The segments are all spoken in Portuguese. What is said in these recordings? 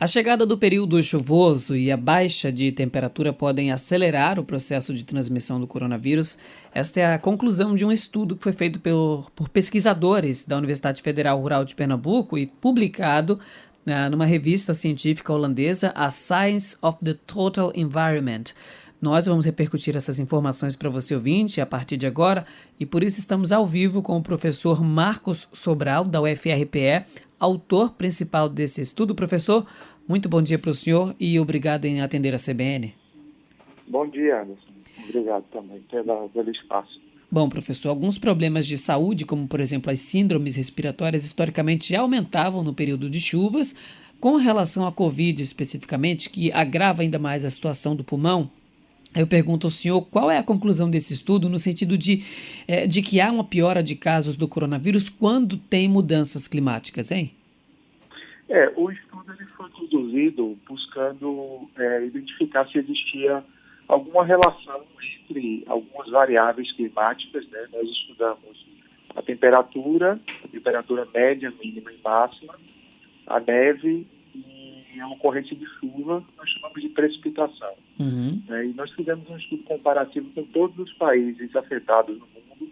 A chegada do período chuvoso e a baixa de temperatura podem acelerar o processo de transmissão do coronavírus. Esta é a conclusão de um estudo que foi feito por pesquisadores da Universidade Federal Rural de Pernambuco e publicado numa revista científica holandesa, a Science of the Total Environment. Nós vamos repercutir essas informações para você ouvinte a partir de agora e por isso estamos ao vivo com o professor Marcos Sobral, da UFRPE, autor principal desse estudo. Professor, muito bom dia para o senhor e obrigado em atender a CBN. Bom dia, Anderson. Obrigado também pelo espaço. Bom, professor, alguns problemas de saúde, como por exemplo as síndromes respiratórias, historicamente já aumentavam no período de chuvas. Com relação à Covid especificamente, que agrava ainda mais a situação do pulmão, eu pergunto ao senhor qual é a conclusão desse estudo no sentido de que há uma piora de casos do coronavírus quando tem mudanças climáticas, hein? O estudo ele foi conduzido buscando identificar se existia alguma relação entre algumas variáveis climáticas, né? Nós estudamos a temperatura média, mínima e máxima, a neve e a ocorrência de chuva, nós chamamos de precipitação. Uhum. E nós fizemos um estudo comparativo com todos os países afetados no mundo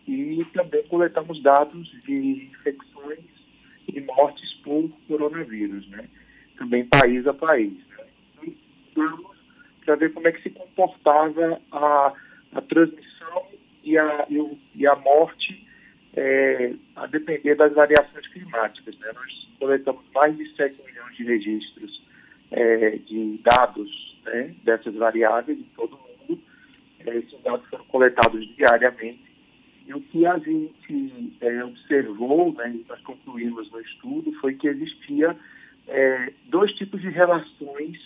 e também coletamos dados de infecções e mortes por coronavírus, né? Também país a país. Né? Estudamos para ver como é que se comportava a transmissão e a morte a depender das variações climáticas. Né? Nós coletamos mais de 7 milhões de registros de dados, né, dessas variáveis em todo o mundo. Esses dados foram coletados diariamente. E o que a gente observou, né, e nós concluímos no estudo, foi que existia dois tipos de relações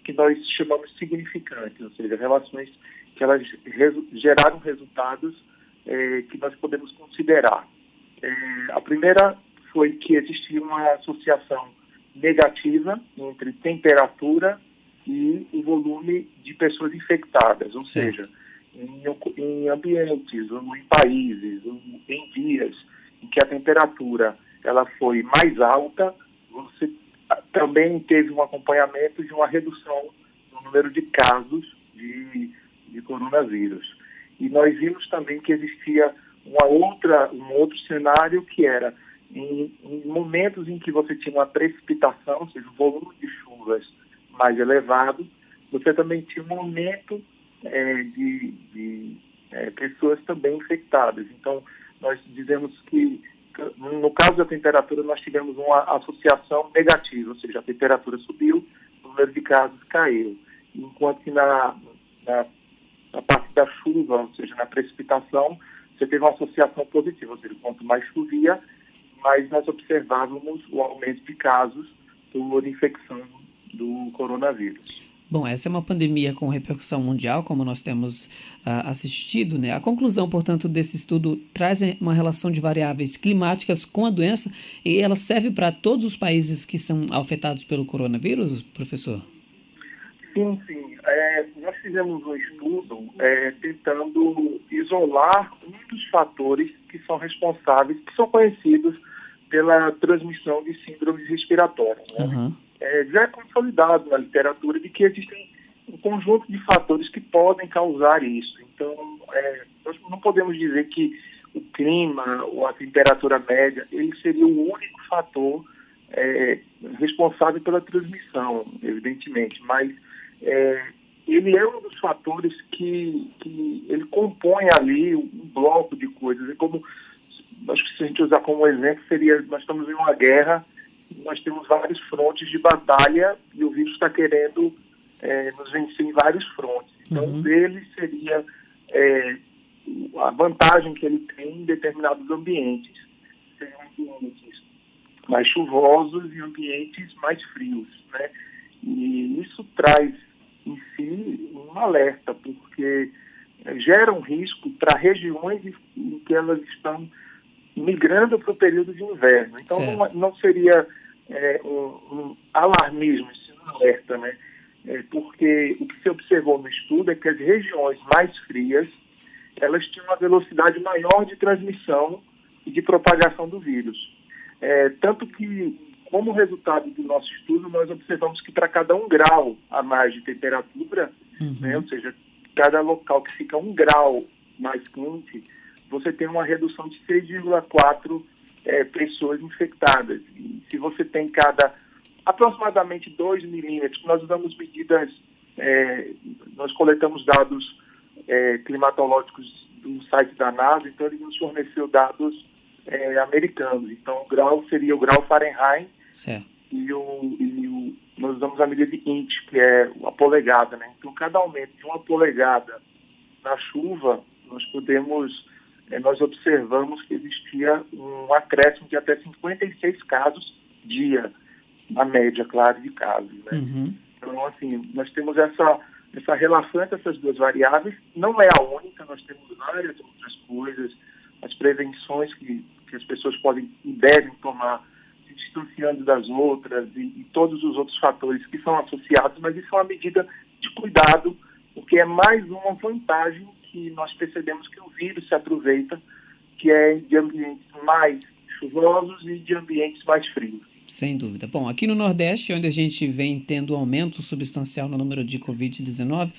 que nós chamamos significantes, ou seja, relações que elas geraram resultados que nós podemos considerar. A primeira foi que existia uma associação negativa entre temperatura e o volume de pessoas infectadas, ou seja, em ambientes, ou em países, ou em dias em que a temperatura ela foi mais alta, você também teve um acompanhamento de uma redução no número de casos de coronavírus. E nós vimos também que existia um outro cenário que era em momentos em que você tinha uma precipitação, ou seja, um volume de chuvas mais elevado, você também tinha um aumento de pessoas também infectadas. Então, nós dizemos que, no caso da temperatura, nós tivemos uma associação negativa, ou seja, a temperatura subiu, o número de casos caiu. Enquanto que na parte da chuva, ou seja, na precipitação, você teve uma associação positiva, ou seja, quanto mais chovia, mais nós observávamos o aumento de casos por infecção do coronavírus. Bom, essa é uma pandemia com repercussão mundial, como nós temos assistido, né? A conclusão, portanto, desse estudo traz uma relação de variáveis climáticas com a doença e ela serve para todos os países que são afetados pelo coronavírus, professor? Sim. Nós fizemos um estudo tentando isolar um dos fatores que são responsáveis, que são conhecidos pela transmissão de síndromes respiratórias. Né? Uhum. Já é consolidado na literatura de que existem um conjunto de fatores que podem causar isso. Então, nós não podemos dizer que o clima ou a temperatura média, ele seria o único fator responsável pela transmissão, evidentemente, mas ele é um dos fatores que ele compõe ali um bloco de coisas. É como, acho que se a gente usar como exemplo, seria, nós estamos em uma guerra, nós temos vários frontes de batalha e o vírus está querendo nos vencer em vários frontes. Então, um deles seria a vantagem que ele tem em determinados ambientes. Seriam ambientes mais chuvosos e ambientes mais frios, né? E isso traz em si um alerta, porque gera um risco para regiões em que elas estão migrando para o período de inverno. Então, não seria um alarmismo, esse alerta, né? Porque o que se observou no estudo é que as regiões mais frias, elas tinham uma velocidade maior de transmissão e de propagação do vírus. Tanto que como resultado do nosso estudo, nós observamos que para cada 1 grau a mais de temperatura, né, ou seja, cada local que fica 1 grau mais quente, você tem uma redução de 6,4 pessoas infectadas. E se você tem aproximadamente 2 milímetros, nós usamos medidas, nós coletamos dados climatológicos do site da NASA, então ele nos forneceu dados americanos. Então o grau seria o grau Fahrenheit. Certo. Nós usamos a medida de INT, que é a polegada, né? Então cada aumento de 1 polegada na chuva, nós observamos que existia um acréscimo de até 56 casos dia, na média, claro, de casos, né? Então, assim, nós temos essa relação entre essas duas variáveis. Não é a única, nós temos várias outras coisas, as prevenções que as pessoas podem e devem tomar, se distanciando das outras e todos os outros fatores que são associados, mas isso é uma medida de cuidado, porque é mais uma vantagem que nós percebemos que o vírus se aproveita, que é de ambientes mais chuvosos e de ambientes mais frios. Sem dúvida. Bom, aqui no Nordeste, onde a gente vem tendo um aumento substancial no número de Covid-19,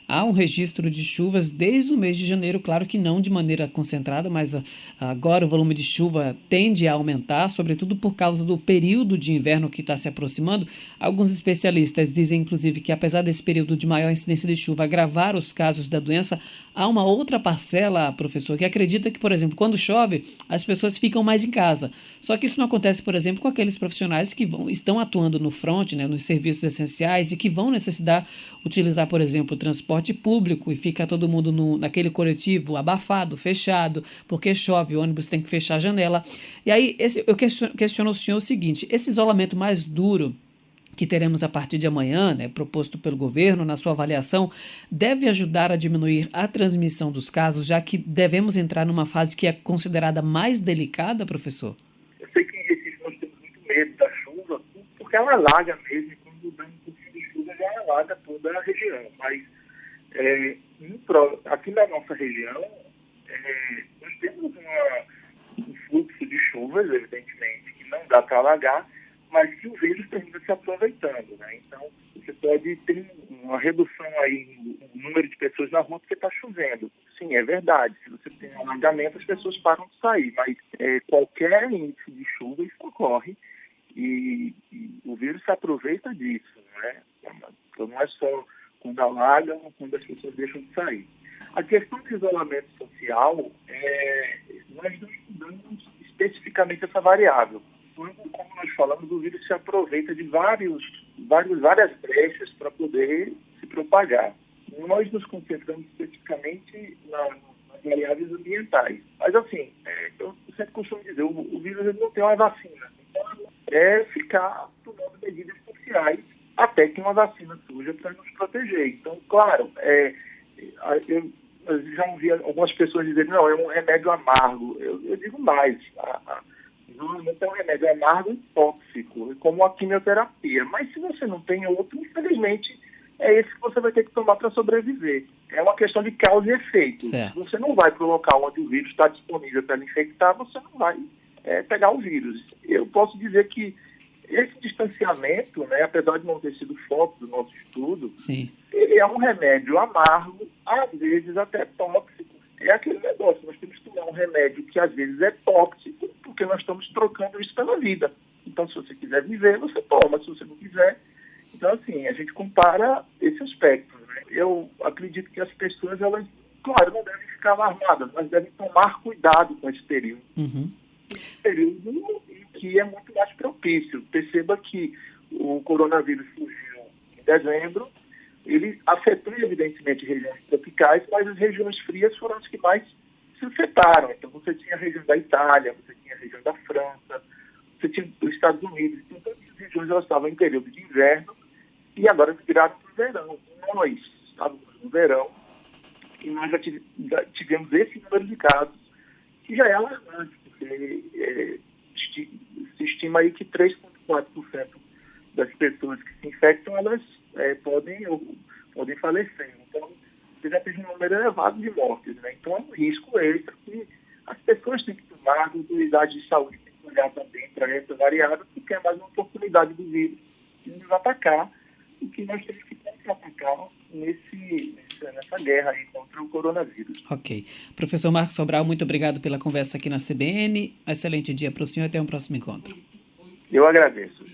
há um registro de chuvas desde o mês de janeiro, claro que não de maneira concentrada, mas agora o volume de chuva tende a aumentar, sobretudo por causa do período de inverno que está se aproximando. Alguns especialistas dizem, inclusive, que apesar desse período de maior incidência de chuva agravar os casos da doença, há uma outra parcela, professor, que acredita que, por exemplo, quando chove, as pessoas ficam mais em casa. Só que isso não acontece, por exemplo, com aqueles profissionais que estão atuando no front, né, nos serviços essenciais e que vão necessitar utilizar, por exemplo, o transporte público e fica todo mundo naquele coletivo abafado, fechado, porque chove, o ônibus tem que fechar a janela. E aí eu questiono o senhor o seguinte: esse isolamento mais duro que teremos a partir de amanhã, né, proposto pelo governo, na sua avaliação, deve ajudar a diminuir a transmissão dos casos, já que devemos entrar numa fase que é considerada mais delicada, professor? Eu sei que em Recife nós temos muito medo da chuva, porque ela alaga mesmo, e quando dá um pouquinho de chuva já alaga toda a região. Mas aqui na nossa região, nós temos um fluxo de chuvas, evidentemente, que não dá para alagar, mas que o vírus termina se aproveitando, né? Então, você pode ter uma redução aí no número de pessoas na rua porque está chovendo. Sim, é verdade. Se você tem um alagamento, as pessoas param de sair, mas qualquer índice de chuva, isso ocorre e o vírus se aproveita disso, né? Então, não é só quando alagam ou quando as pessoas deixam de sair. A questão do isolamento social, nós não estudamos especificamente essa variável. Como nós falamos, o vírus se aproveita de várias brechas para poder se propagar. Nós nos concentramos especificamente nas variáveis ambientais. Mas, assim, eu sempre costumo dizer, o vírus não tem uma vacina. Então, é ficar tomando medidas sociais até que uma vacina surja para nos proteger. Então, claro, eu já ouvi algumas pessoas dizerem, não, é um remédio amargo. Eu digo mais, normalmente é um remédio amargo e tóxico, como a quimioterapia. Mas se você não tem outro, infelizmente, é esse que você vai ter que tomar para sobreviver. É uma questão de causa e efeito. Certo. Se você não vai para o local onde o vírus está disponível para lhe infectar, você não vai pegar o vírus. Eu posso dizer que esse distanciamento, né, apesar de não ter sido foco do nosso estudo, sim, ele é um remédio amargo, às vezes até tóxico. É aquele negócio, nós temos que tomar um remédio que às vezes é tóxico, porque nós estamos trocando isso pela vida. Então, se você quiser viver, você toma. Se você não quiser... Então, assim, a gente compara esse aspecto, né? Eu acredito que as pessoas, elas, claro, não devem ficar alarmadas, mas devem tomar cuidado com esse período. Esse período que é muito mais propício. Perceba que o coronavírus surgiu em dezembro, ele afetou, evidentemente, regiões tropicais, mas as regiões frias foram as que mais se afetaram. Então, você tinha a região da Itália, você tinha a região da França, você tinha os Estados Unidos. Então, todas as regiões elas estavam em período de inverno e agora viraram para o verão. Nós estávamos no verão e nós já tivemos esse número de casos, que já é alarmante, porque se estima aí que 3,4% das pessoas que se infectam, elas podem falecer. Então, você já teve um número elevado de mortes, né? Então, é um risco extra que as pessoas têm que tomar, as autoridades de saúde têm que olhar também para essa variável, porque é mais uma oportunidade do vírus de nos atacar, o que nós temos que contra-atacar nessa guerra aí contra o coronavírus. Ok. Professor Marcos Sobral, muito obrigado pela conversa aqui na CBN. Excelente dia para o senhor e até um próximo encontro. Eu agradeço.